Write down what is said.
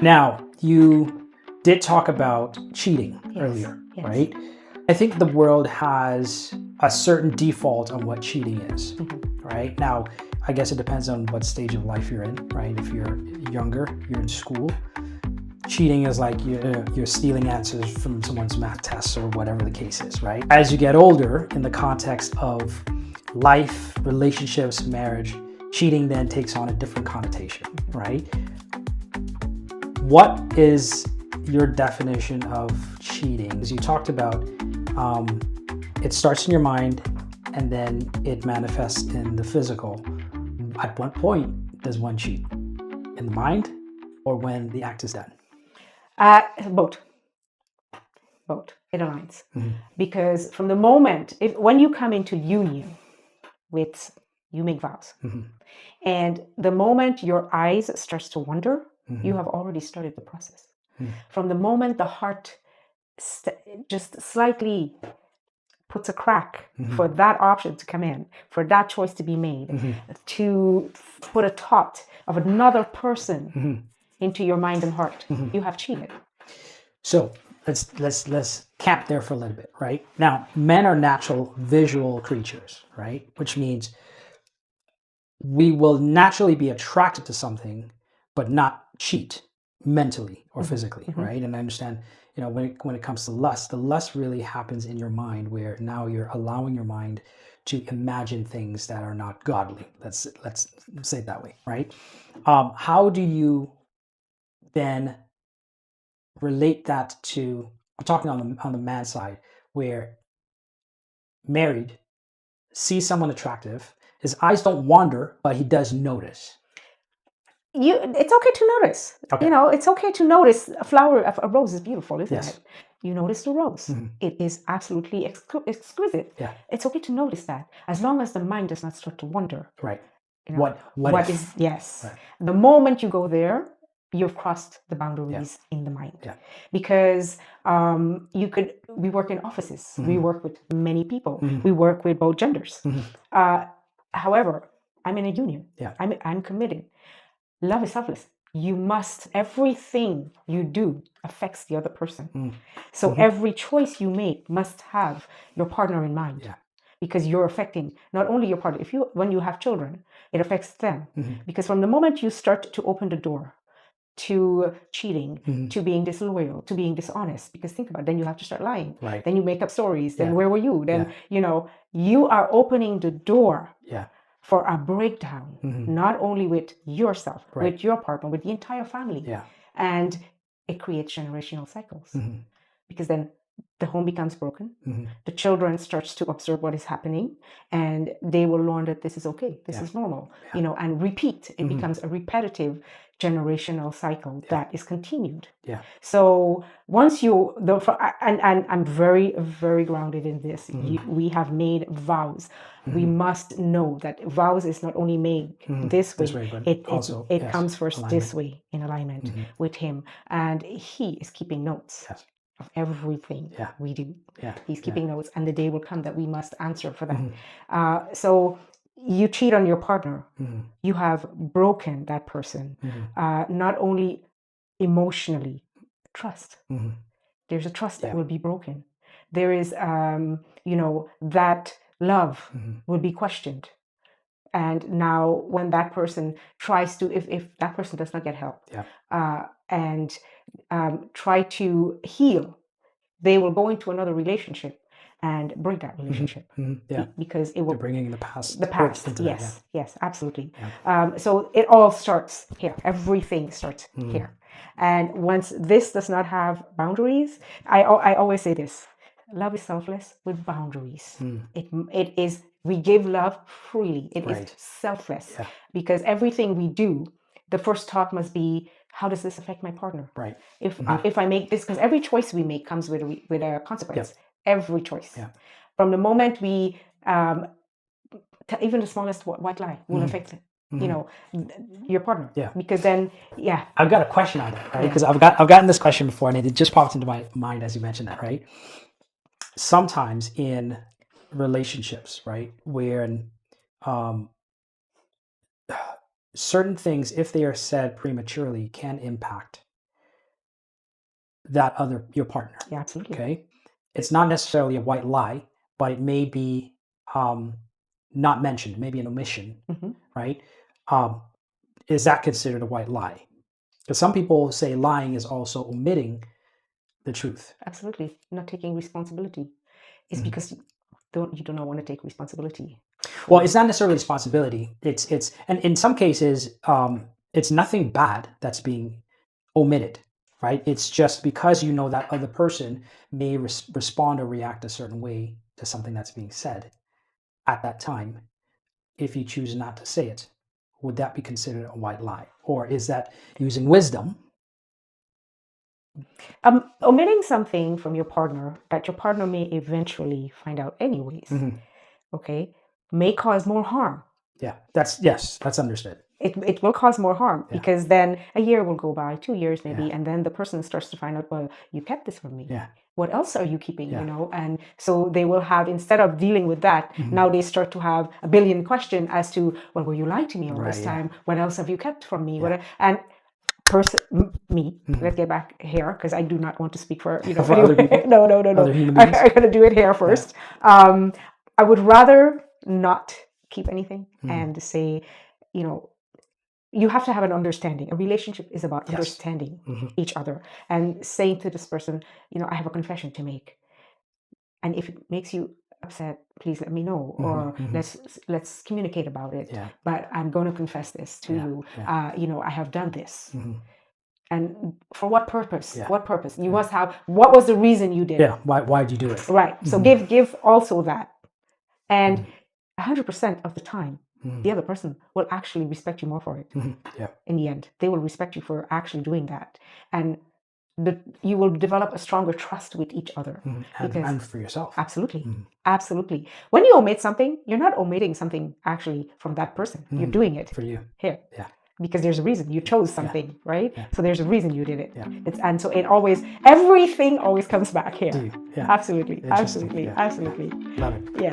Now, you did talk about cheating Yes, earlier, yes. right? I think the world has a certain default on what cheating is, right? Now, I guess it depends on what stage of life you're in, right? If you're younger, you're in school, cheating is like you're stealing answers from someone's math tests or whatever the case is, right? As you get older, in the context of life, relationships, marriage, cheating then takes on a different connotation, right? What is your definition of cheating? As you talked about, it starts in your mind and then it manifests in the physical. At what point does one cheat? In the mind or when the act is done? Both. It aligns. Because from the moment, when you come into union with, you make vows. And the moment your eyes starts to wander, you have already started the process. From the moment the heart just slightly puts a crack for that option to come in, for that choice to be made, to put a thought of another person into your mind and heart, you have cheated. So let's cap there for a little bit, right? Now, men are natural visual creatures, right? Which means we will naturally be attracted to something, but not cheat mentally or physically, right? And I understand, when it comes to lust, the lust really happens in your mind, where now you're allowing your mind to imagine things that are not godly. Let's say it that way, right? How do you then relate that to? I'm talking on the man side, where married sees someone attractive, his eyes don't wander, but he does notice. It's okay to notice. Okay. It's okay to notice a flower, a rose is beautiful, isn't Yes. it? You notice the rose. It is absolutely exquisite. Yeah. It's okay to notice that, as long as the mind does not start to wander. Right. You know, What if? is, yes. Right. The moment you go there, you've crossed the boundaries in the mind. Yeah. Because we work in offices, we work with many people, we work with both genders. However, I'm in a union. Yeah. I'm committed. Love is selfless. Everything you do affects the other person. So every choice you make must have your partner in mind. Yeah. Because you're affecting not only your partner, when you have children, it affects them. Because from the moment you start to open the door to cheating, to being disloyal, to being dishonest, because think about it, then you have to start lying. Right. Then you make up stories. Then Yeah. where were you? Then, you are opening the door Yeah. for a breakdown, not only with yourself, Right. with your partner, with the entire family. Yeah. And it creates generational cycles. Because then the home becomes broken. The children starts to observe what is happening, and they will learn that this is okay, this is normal, and repeat. It becomes a repetitive generational cycle that is continued. Yeah. So once and I'm very, very grounded in this. We have made vows. We must know that vows is not only made this way, but it also, it yes, comes first alignment. this way, in alignment with him, and he is keeping notes Yes. of everything Yeah. we do. Yeah. He's keeping notes, and the day will come that we must answer for that. So you cheat on your partner, you have broken that person, not only emotionally, trust. There's a trust that will be broken. There is, that love will be questioned. And now when that person tries to, if that person does not get help, and try to heal, they will go into another relationship and break that relationship. Yeah. Because it will, They're bringing the past. Into that, yes, yes, absolutely. So it all starts here. Everything starts here. And once this does not have boundaries, I always say this: love is selfless with boundaries. It is, we give love freely. It is selfless, because everything we do, the first thought must be, how does this affect my partner? Right. If I make this, because every choice we make comes with a consequence. Every choice. From the moment we, even the smallest white lie will affect your partner. Because then, I've got a question on that, right? Because I've gotten this question before, and it just popped into my mind as you mentioned that, right? Sometimes in relationships, right, where certain things, if they are said prematurely, can impact your partner. Yeah, absolutely. Okay, it's not necessarily a white lie, but it may be not mentioned, maybe an omission, Mhm. right? Is that considered a white lie? Because some people say lying is also omitting the truth. Absolutely. Not taking responsibility. It's because you do not want to take responsibility. Well, it's not necessarily responsibility. It's and in some cases, it's nothing bad that's being omitted, right? It's just because you know that other person may respond or react a certain way to something that's being said at that time. If you choose not to say it, would that be considered a white lie, or is that using wisdom? Omitting something from your partner that your partner may eventually find out anyways, okay, may cause more harm. Yeah, that's understood. It will cause more harm because then a year will go by, 2 years maybe, and then the person starts to find out, well, you kept this from me. Yeah. What else are you keeping, And so they will have, instead of dealing with that, now they start to have a billion questions as to, well, were you lying to me all this time? What else have you kept from me? And let's get back here because I do not want to speak for, for other people. No. Other human beings. I gotta do it here first. I would rather not keep anything and say, you have to have an understanding. A relationship is about understanding each other and saying to this person, I have a confession to make. And if it makes you upset, please let me know, or let's communicate about it. Yeah. But I'm going to confess this to you. I have done this. And for what purpose? Yeah. What purpose? You must have, what was the reason you did it? Yeah. Why did you do it? Right. So give also that. And 100% of the time, the other person will actually respect you more for it. Yeah. In the end, they will respect you for actually doing that. And you will develop a stronger trust with each other. And for yourself. Absolutely. Absolutely. When you omit something, you're not omitting something actually from that person. You're doing it for you. Here. Yeah. Because there's a reason you chose something, right? Yeah. So there's a reason you did it. Yeah. And so everything always comes back here. Yeah. Absolutely. Interesting. Absolutely. Yeah. Absolutely. Love it. Yeah.